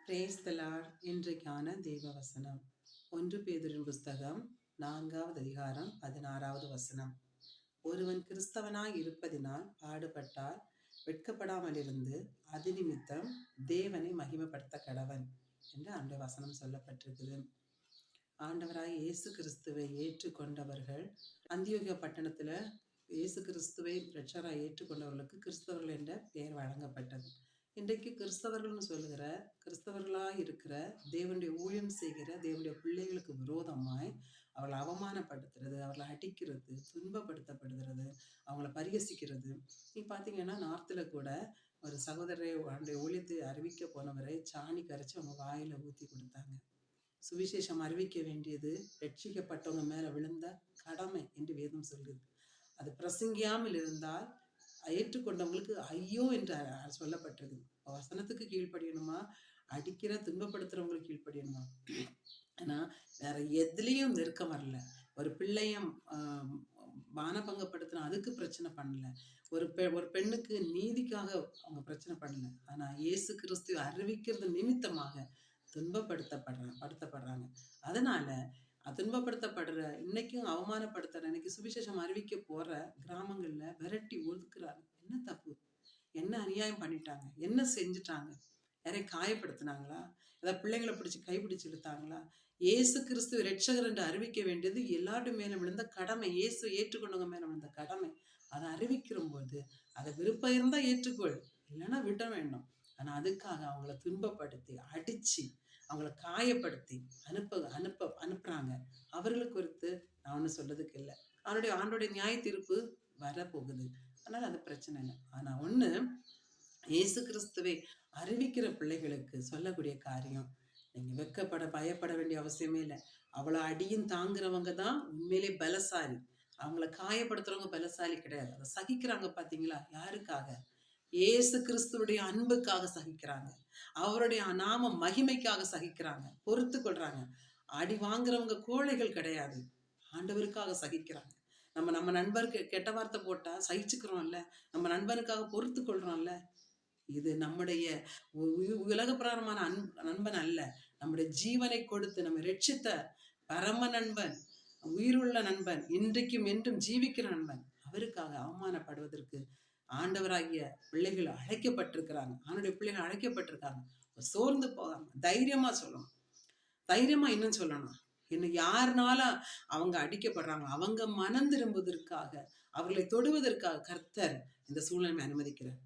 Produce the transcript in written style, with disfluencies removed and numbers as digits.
Praise the Lord. இன்றைக்கான தேவ வசனம் 1 பேதுருவின் புஸ்தகம் 4வது அதிகாரம் 16வது வசனம். ஒருவன் கிறிஸ்தவனாய் இருப்பதினால் பாடுபட்டால் வெட்கப்படாமல் இருந்து அது நிமித்தம் தேவனை மகிமைப்படுத்த கடவன் என்று அந்த வசனம் சொல்லப்பட்டிருக்குது. ஆண்டவராய் இயேசு கிறிஸ்துவை ஏற்றுக்கொண்டவர்கள், அந்தியோகியா பட்டணத்துல இயேசு கிறிஸ்துவை இரட்சகராய் ஏற்றுக்கொண்டவர்களுக்கு கிறிஸ்தவர்கள் என்ற பெயர் வழங்கப்பட்டது. இன்றைக்கு கிறிஸ்தவர்களாய் இருக்கிற தேவனுடைய ஊழியம் செய்கிற தேவனுடைய பிள்ளைகளுக்கு விரோதமாய் அவர்களை அவமானப்படுத்துறது, அவர்களை அடிக்கிறது, துன்பப்படுத்தப்படுகிறது, அவங்கள பரிகசிக்கிறது. நீ பார்த்தீங்கன்னா நார்த்தில் கூட ஒரு சகோதரரை அவருடைய ஊழியத்தை அறிவிக்க போனவரை சாணி கரைச்சி அவங்க வாயில ஊற்றி கொடுத்தாங்க. சுவிசேஷம் அறிவிக்க வேண்டியது ரட்சிக்கப்பட்டவங்க மேல விழுந்த கடமை என்று வேதம் சொல்லுது. அது பிரசங்கியாமல் இருந்தால் ஏற்றுக்கொண்டவங்களுக்கு ஐயோ என்று சொல்லப்பட்டிருக்கு. வசனத்துக்கு கீழ்ப்படியணுமா, அடிக்கிற துன்பப்படுத்துறவங்களுக்கு கீழ்ப்படியணுமா? ஆனா வேற எதுலயும் நெருக்கம் வரல. ஒரு பிள்ளையும் மானபங்கப்படுத்தினா அதுக்கு பிரச்சனை பண்ணல. ஒரு பெண்ணுக்கு நீதிக்காக அவங்க பிரச்சனை பண்ணல. ஆனா இயேசு கிறிஸ்துவை அறிவிக்கிறது நிமித்தமாக துன்பப்படுத்தப்படுறாங்க. அதனால துன்பப்படுத்தப்படுற இன்னைக்கும் அவமானப்படுத்துற இன்னைக்கு சுவிசேஷம் அறிவிக்க போற கிராமங்கள்ல விரட்டி ஒதுக்குறாங்க. என்ன தப்பு, என்ன அநியாயம் பண்ணிட்டாங்க, என்ன செஞ்சுட்டாங்க, யாரையும் காயப்படுத்தினாங்களா, ஏதாவது பிள்ளைங்களை பிடிச்சி கைப்பிடிச்சு இழுத்தாங்களா? இயேசு கிறிஸ்துவ ரட்சகர் என்று அறிவிக்க வேண்டியது எல்லாரும் மேல விழுந்த கடமை. இயேசு ஏற்றுக்கொண்டவங்க மேல விழுந்த கடமை. அதை அறிவிக்கிற போது அதை விருப்பம் இருந்தா ஏற்றுக்கொள், இல்லைன்னா விட வேண்டும். ஆனா அதுக்காக அவங்கள துன்பப்படுத்தி அடிச்சு அவங்கள காயப்படுத்தி அனுப்புறாங்க. அவர்களுக்கு குறித்து நான் ஒன்றும் சொல்றதுக்கு இல்லை. ஆண்டோடைய நியாய தீர்ப்பு வரப்போகுது. அதனால அது பிரச்சனை இல்லை. ஆனா ஒண்ணு, இயேசு கிறிஸ்துவை அறிவிக்கிற பிள்ளைகளுக்கு சொல்லக்கூடிய காரியம், நீங்க வெக்கப்பட பயப்பட வேண்டிய அவசியமே இல்லை. அவ்வளோ அடியும் தாங்குறவங்க தான் உண்மையிலே பலசாலி. அவங்கள காயப்படுத்துறவங்க பலசாலி கிடையாது. அதை சகிக்கிறாங்க. பாத்தீங்களா? யாருக்காக? இயேசு கிறிஸ்துவுடைய அன்புக்காக சகிக்கிறாங்க. அவருடைய நாம மகிமைக்காக சகிக்கிறாங்க, பொறுத்து கொள்றாங்க. அடி வாங்குறவங்க கோழைகள் கிடையாது, ஆண்டவருக்காக சகிக்கிறாங்க. நம்ம நண்பருக்கு கெட்ட வார்த்தை போட்டா சகிச்சுக்கிறோம்ல, நம்ம நண்பனுக்காக பொறுத்து கொள்றோம்ல. இது நம்முடைய உலக பிரகாரமான நண்பன் அல்ல. நம்முடைய ஜீவனை கொடுத்து நம்ம ரட்சித்த பரம நண்பன், உயிருள்ள நண்பன், இன்றைக்கும் என்றும் ஜீவிக்கிற நண்பன். அவருக்காக அவமானப்படுவதற்கு ஆண்டவராகிய பிள்ளைகள் அழைக்கப்பட்டிருக்கிறாங்க. ஆண்டுடைய பிள்ளைகள் அழைக்கப்பட்டிருக்காங்க. சோர்ந்து போகாம தைரியமா சொல்லணும், தைரியமா இன்னும் சொல்லணும். இன்னும் யாருனால அவங்க அடிக்கப்படுறாங்க, அவங்க மனம் திரும்புவதற்காக, அவர்களை தொடுவதற்காக கர்த்தர் இந்த சூழ்நிலை அனுமதிக்கிறார்.